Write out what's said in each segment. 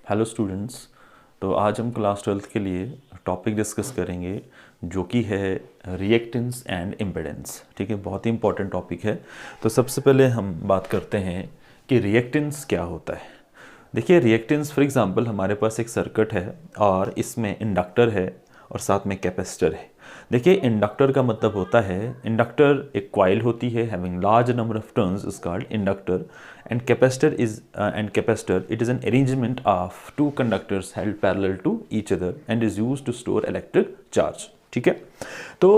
Hello students. तो आज हम क्लास 12th के लिए टॉपिक डिस्कस करेंगे जो कि है रिएक्टेंस एंड इम्पिडेंस। ठीक है, बहुत ही इंपॉर्टेंट टॉपिक है। तो सबसे पहले हम बात करते हैं कि रिएक्टेंस क्या होता है। देखिए, रिएक्टेंस फॉर एग्जांपल हमारे पास एक सर्किट है और इसमें इंडक्टर है और साथ में कैपेसिटर है। देखिए, इंडक्टर का मतलब होता है, इंडक्टर एक कॉइल होती है having large number of turns is called inductor, and capacitor it is an arrangement of two conductors held parallel to each other and is used to store electric charge। ठीक है, तो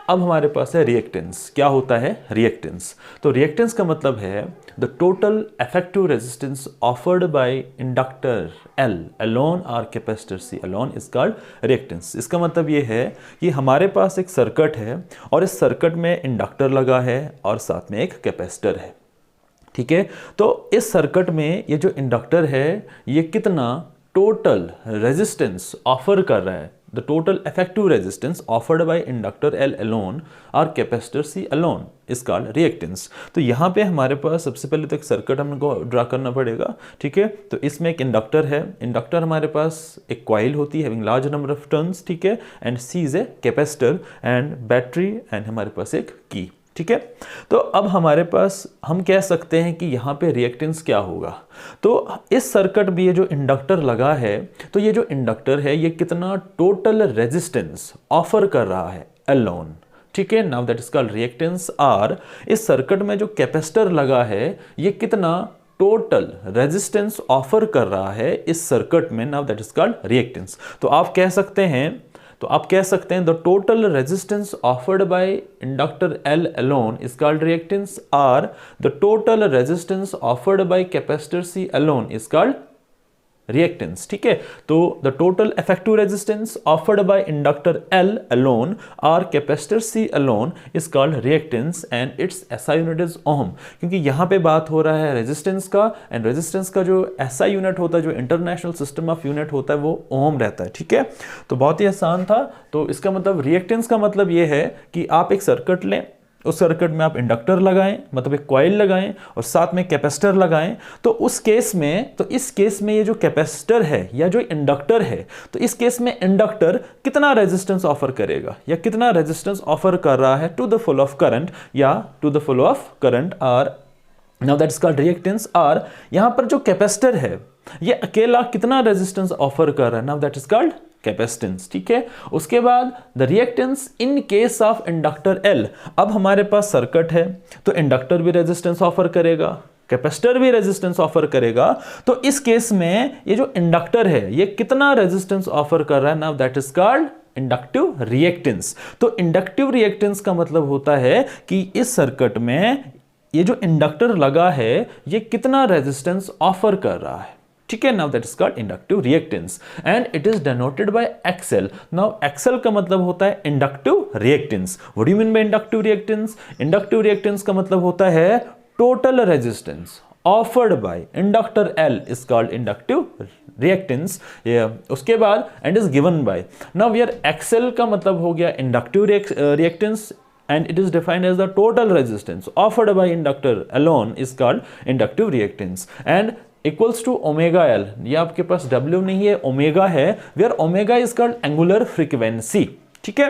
अब हमारे पास है reactance. क्या होता है रिएक्टेंस? तो रिएक्टेंस का मतलब है the total effective resistance offered by inductor L alone और capacitor C alone is called reactance. इसका मतलब ये है कि हमारे पास एक सर्किट है और इस सर्किट में इंडक्टर लगा है और साथ में एक कैपेसिटर है। ठीक है, तो इस सर्किट में ये जो इंडक्टर है ये कितना टोटल रेजिस्टेंस ऑफर कर रहा है, the total effective resistance offered by inductor L alone और capacitor C alone is called reactance. तो यहाँ पे हमारे पास सबसे पहले तो एक सर्किट हमको ड्रा करना पड़ेगा। ठीक है, तो इसमें एक इंडक्टर है, इंडक्टर हमारे पास एक कॉइल होती है having large number of turns. ठीक है, and C is a capacitor and battery and हमारे पास एक की। ठीक है, तो अब हमारे पास हम कह सकते हैं कि यहाँ पे रिएक्टेंस क्या होगा। तो इस सर्किट में ये जो इंडक्टर लगा है, तो ये जो इंडक्टर है ये कितना टोटल रेजिस्टेंस ऑफर कर रहा है अलोन। ठीक है, now that is called reactance. और इस सर्किट में जो कैपेसिटर लगा है ये कितना टोटल रेजिस्टेंस ऑफर कर रहा है इस सर्किट में, now that is called reactance. तो आप कह सकते हैं the total resistance offered by inductor L alone is called reactance और the total resistance offered by capacitor C alone is called reactance. ठीक है, तो the total effective resistance offered by inductor L alone और capacitor C alone is called reactance and its SI unit is ohm. क्योंकि यहाँ पे बात हो रहा है रेजिस्टेंस का, एंड रेजिस्टेंस का जो SI यूनिट होता है, जो इंटरनेशनल सिस्टम ऑफ यूनिट होता है, वो ओम रहता है। ठीक है, तो बहुत ही आसान था। तो इसका मतलब रिएक्टेंस का मतलब ये है कि आप एक सर्किट लें, उस सर्किट में आप इंडक्टर लगाएं, मतलब एक कॉइल लगाएं और साथ में कैपेसिटर लगाएं। तो इस केस में ये जो कैपेसिटर है या जो इंडक्टर है, तो इस केस में इंडक्टर कितना रेजिस्टेंस ऑफर करेगा या कितना रेजिस्टेंस ऑफर कर रहा है to the flow of current या to the flow of current, और now that is called reactance. और यहां पर जो कैपेसिटर है ये अकेला कितना रेजिस्टेंस ऑफर कर रहा है, now that is called capacitance. ठीक है, उसके बाद the reactance in case of inductor L। अब हमारे पास सर्किट है तो इंडक्टर भी रेजिस्टेंस ऑफर करेगा, कैपेसिटर भी रेजिस्टेंस ऑफर करेगा। तो इस केस में ये जो इंडक्टर है ये कितना रेजिस्टेंस ऑफर कर रहा है, now that is called inductive reactance. तो इंडक्टिव रिएक्टेंस का मतलब होता है कि इस सर्किट में ये जो इंडक्टर लगा है ये कितना रेजिस्टेंस ऑफर कर रहा है। ठीक है, now that is called inductive reactance and it is denoted bye XL। Now XL का मतलब होता है inductive reactance. What do you mean bye inductive reactance? Inductive reactance का मतलब होता है total resistance offered by inductor L is called inductive reactance. उसके बाद and is given by, now here XL का मतलब हो गया inductive reactance and it is defined as the total resistance offered by inductor alone is called inductive reactance and equals to omega L। ये आपके पास W नहीं है, omega है, where omega is called angular frequency। ठीक है,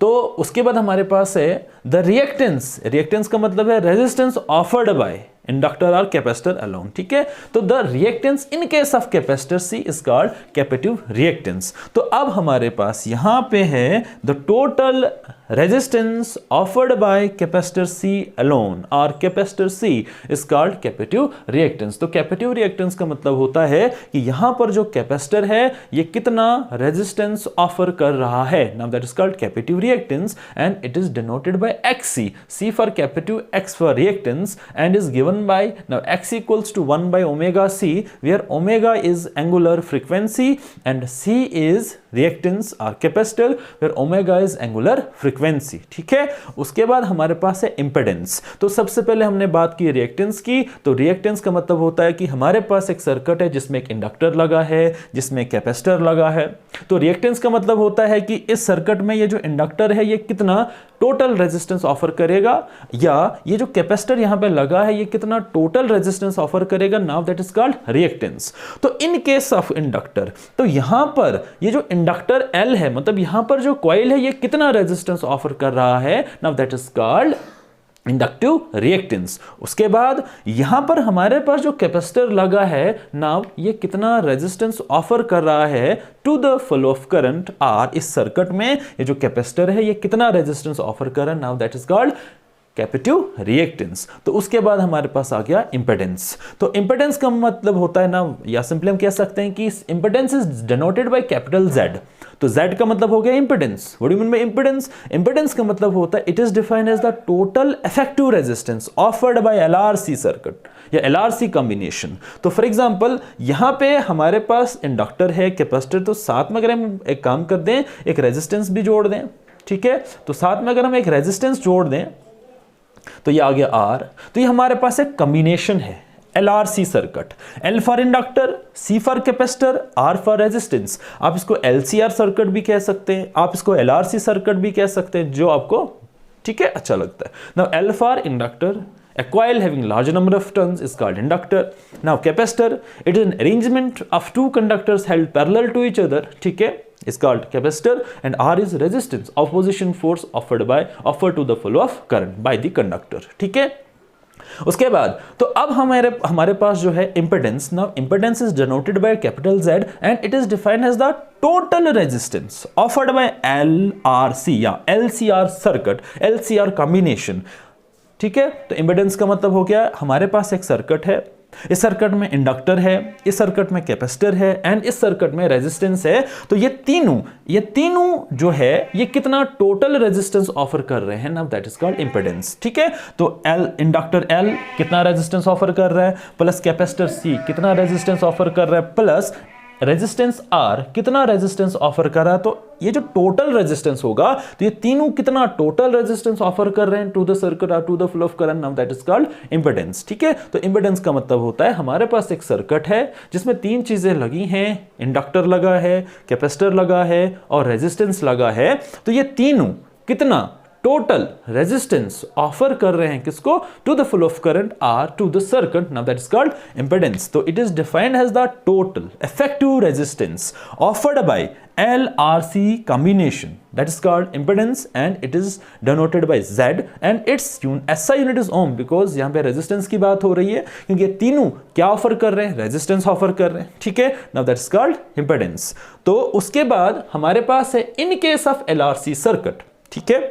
तो उसके बाद हमारे पास है द रिएक्टेंस। रिएक्टेंस का मतलब है रेजिस्टेंस ऑफर्ड बाय इंडक्टर और कैपेसिटर अलोन। ठीक है, तो the reactance in case of capacitor C is called capacitive reactance. तो अब हमारे पास यहां पे है the total resistance offered by capacitor C alone और capacitor C is called capacitive reactance. तो कैपेसिटिव रिएक्टेंस का मतलब होता है कि यहां पर जो कैपेसिटर है ये कितना रेजिस्टेंस ऑफर कर रहा है, now that is called capacitive reactance and it is denoted bye XC, C for capacitive, X for reactance and is given by, now X equals to 1 by omega C, where omega is angular frequency and C is reactance or capacitor, where omega is angular frequency। ठीक है, उसके बाद हमारे पास है impedance। तो सबसे पहले हमने बात की रिएक्टेंस की। तो रिएक्टेंस का मतलब होता है कि हमारे पास एक सर्किट है जिसमें एक इंडक्टर लगा है, जिसमें कैपेसिटर लगा है। तो रिएक्टेंस का मतलब होता है कि इस सर्किट में ये जो इंडक्टर है ये कितना टोटल रेजिस्टेंस ऑफर करेगा, या ये जो कैपेसिटर यहां पे लगा है ये कितना कितना टोटल रेजिस्टेंस ऑफर करेगा, now that is called reactance. तो इन केस ऑफ इंडक्टर, तो यहां पर ये जो इंडक्टर L है, मतलब यहां पर जो कॉइल है ये कितना रेजिस्टेंस ऑफर कर रहा है, now that is called inductive reactance. उसके बाद यहां पर हमारे पास जो कैपेसिटर लगा है, नाउ ये कितना रेजिस्टेंस ऑफर कर रहा है to the flow of current r. इस सर्किट में ये जो कैपेसिटर है ये कितना रेजिस्टेंस ऑफर कर रहा है, now that is called capacitive reactance. तो उसके बाद हमारे पास आ गया इंपेडेंस। तो इंपेडेंस का मतलब होता है ना, या सिंपली हम कह सकते हैं कि impedance is denoted by capital Z। तो Z का मतलब हो गया impedance. What do you mean by impedance? Impedance का मतलब होता है it is defined as the total effective resistance offered by LRC circuit या LRC कॉम्बिनेशन। तो फॉर एग्जांपल यहां पे हमारे पास इंडक्टर है, कैपेसिटर, तो साथ में अगर हम एक काम कर दें, एक रेजिस्टेंस भी जोड़ दें, ठीक है, तो साथ में अगर हम एक रेजिस्टेंस जोड़ दें तो ये आ गया R। तो ये हमारे पास एक कॉम्बिनेशन है LRC circuit, L for inductor, C for capacitor, R for resistance. आप इसको LCR सर्किट भी कह सकते हैं, आप इसको LRC सर्किट भी कह सकते हैं, जो आपको ठीक है अच्छा लगता है। Now L for inductor, a coil having large number of turns is called inductor. Now capacitor, it is an arrangement of two conductors held parallel to each other, ठीक है, is called capacitor, and R is resistance, opposition force offered to the flow of current by the conductor, ठीक है। उसके बाद तो अब हमारे पास जो है impedance. Now impedance is denoted by capital Z and it is defined as the total resistance offered by LRC या LCR सर्किट, LCR कॉम्बिनेशन, ठीक है। तो इंपेडेंस का मतलब हो गया हमारे पास एक सर्किट है, इस सर्किट में इंडक्टर है, इस सर्किट में कैपेसिटर है एंड इस सर्किट में रेजिस्टेंस है। तो ये तीनों जो है ये कितना टोटल रेजिस्टेंस ऑफर कर रहे हैं, now that is called impedance, ठीक है। तो इंडक्टर L कितना रेजिस्टेंस ऑफर कर रहा है, प्लस कैपेसिटर C कितना रेजिस्टेंस ऑफर कर रहा है, प्लस रेजिस्टेंस R कितना रेजिस्टेंस ऑफर कर रहा है। तो ये जो टोटल रेजिस्टेंस होगा, तो ये तीनों कितना टोटल रेजिस्टेंस ऑफर कर रहे हैं टू द सर्किट और to the flow of current, now that is called impedance, ठीक है। तो इंपेडेंस का मतलब होता है हमारे पास एक सर्किट है जिसमें तीन चीजें लगी हैं, इंडक्टर लगा है, कैपेसिटर लगा है और रेजिस्टेंस लगा है। तो ये तीनों कितना टोटल रेजिस्टेंस ऑफर कर रहे हैं किसको, to the flow of current or to the circuit, now that is called impedance. तो it is defined as the total effective resistance offered by LRC combination, that is called impedance and it is denoted by Z and its SI unit is ohm, because यहाँ पे resistance की बात हो रही है क्योंकि ये तीनों क्या ऑफर कर रहे हैं, रेजिस्टेंस ऑफर कर रहे हैं, ठीक है। Now that is called impedance. तो उसके बाद हमारे पास है इन केस ऑफ LRC सर्किट, ठीक है।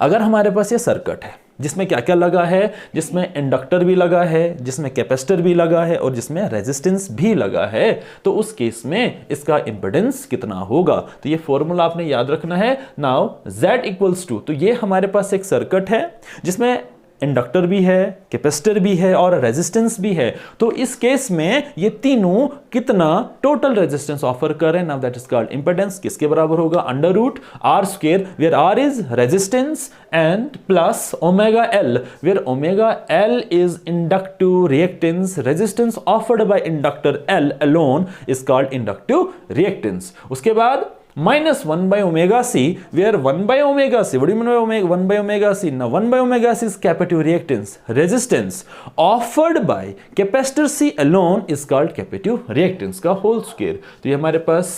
अगर हमारे पास ये सर्किट है जिसमें क्या क्या लगा है, जिसमें इंडक्टर भी लगा है, जिसमें कैपेसिटर भी लगा है और जिसमें रेजिस्टेंस भी लगा है, तो उस केस में इसका इंपेडेंस कितना होगा। तो ये फॉर्मूला आपने याद रखना है। नाउ Z इक्वल्स टू, तो ये हमारे पास एक सर्किट है जिसमें इंडक्टर भी है, कैपेसिटर भी है और रेजिस्टेंस भी है। तो इस केस में ये तीनों कितना टोटल रेजिस्टेंस ऑफर कर रहे हैं, now that is called impedance. किसके बराबर होगा, under root R square, where R is resistance and plus omega L, where omega L is inductive reactance, resistance offered by inductor L alone is called inductive reactance. उसके बाद -1 by omega C, where 1 by omega C, what do you mean by 1 by omega C? Now 1 by omega C is capacitive reactance, resistance offered by capacitor C alone is called capacitive reactance का whole square। तो ये हमारे पास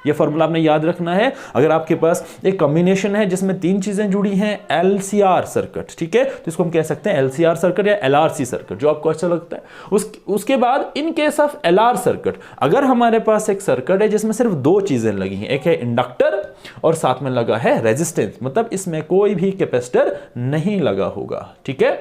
ये formula आपने याद रखना है। अगर आपके पास एक कॉम्बिनेशन है जिसमें तीन चीजें जुड़ी हैं, LCR सर्किट, ठीक है, तो इसको हम कह सकते हैं LCR सर्किट या LRC सर्किट, जो आपको अच्छा लगता है। उसके बाद इन केस ऑफ LR सर्किट, अगर हमारे पास एक सर्किट है जिसमें सिर्फ दो चीजें लगी हैं, एक है इंडक्टर और साथ में लगा है रेजिस्टेंस, मतलब इसमें कोई भी कैपेसिटर नहीं लगा होगा, ठीक है।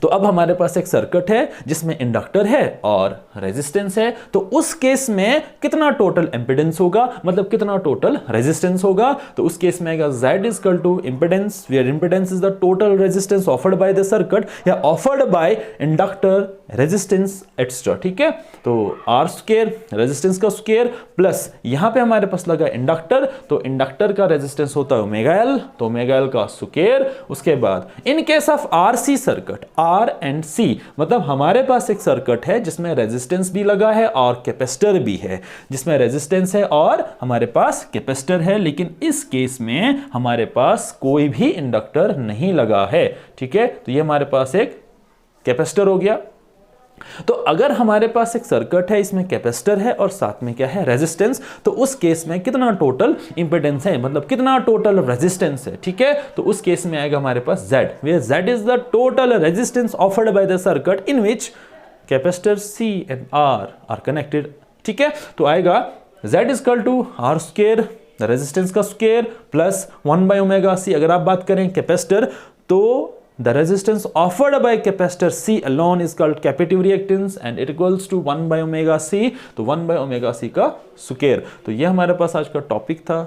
तो अब हमारे पास एक सर्किट है जिसमें इंडक्टर है और रेजिस्टेंस है। तो उस केस में कितना टोटल इंपेडेंस होगा, मतलब कितना टोटल रेजिस्टेंस होगा। तो उस केस में आएगा Z is equal to impedance, where impedance is the total resistance offered by the circuit या offered by inductor, resistance extra, ठीक है। तो R स्क्वायर, रेजिस्टेंस का स्क्वायर, प्लस यहां पे हमारे पास लगा इंडक्टर, तो इंडक्टर का रेजिस्टेंस होता है ओमेगा L, तो ओमेगा L का स्क्वायर। उसके बाद इन case of RC circuit, R and C, मतलब हमारे पास एक सर्किट है जिसमें रेजिस्टेंस भी लगा है और कैपेसिटर भी है, जिसमें रेजिस्टेंस है और हमारे पास कैपेसिटर है, लेकिन इस केस में हमारे पास कोई भी इंडक्टर नहीं लगा है, ठीक है। तो ये हमारे पास एक कैपेसिटर हो गया। तो अगर हमारे पास एक सर्किट है, इसमें कैपेसिटर है और साथ में क्या है, रेजिस्टेंस, तो उस केस में कितना टोटल इंपेडेंस है, मतलब कितना टोटल रेजिस्टेंस है, ठीक है। तो उस केस में आएगा हमारे पास Z, where Z is the total resistance offered by the circuit in which capacitor C and R are connected, ठीक है। तो आएगा Z is equal to R square, resistance का स्क्वायर, प्लस 1/ωc। अगर आप बात करें कैपेसिटर, तो the resistance offered by capacitor C alone is called capacitive reactance and it equals to 1/ωc, तो 1/ωc का स्क्वायर। तो ये हमारे पास आज का टॉपिक था।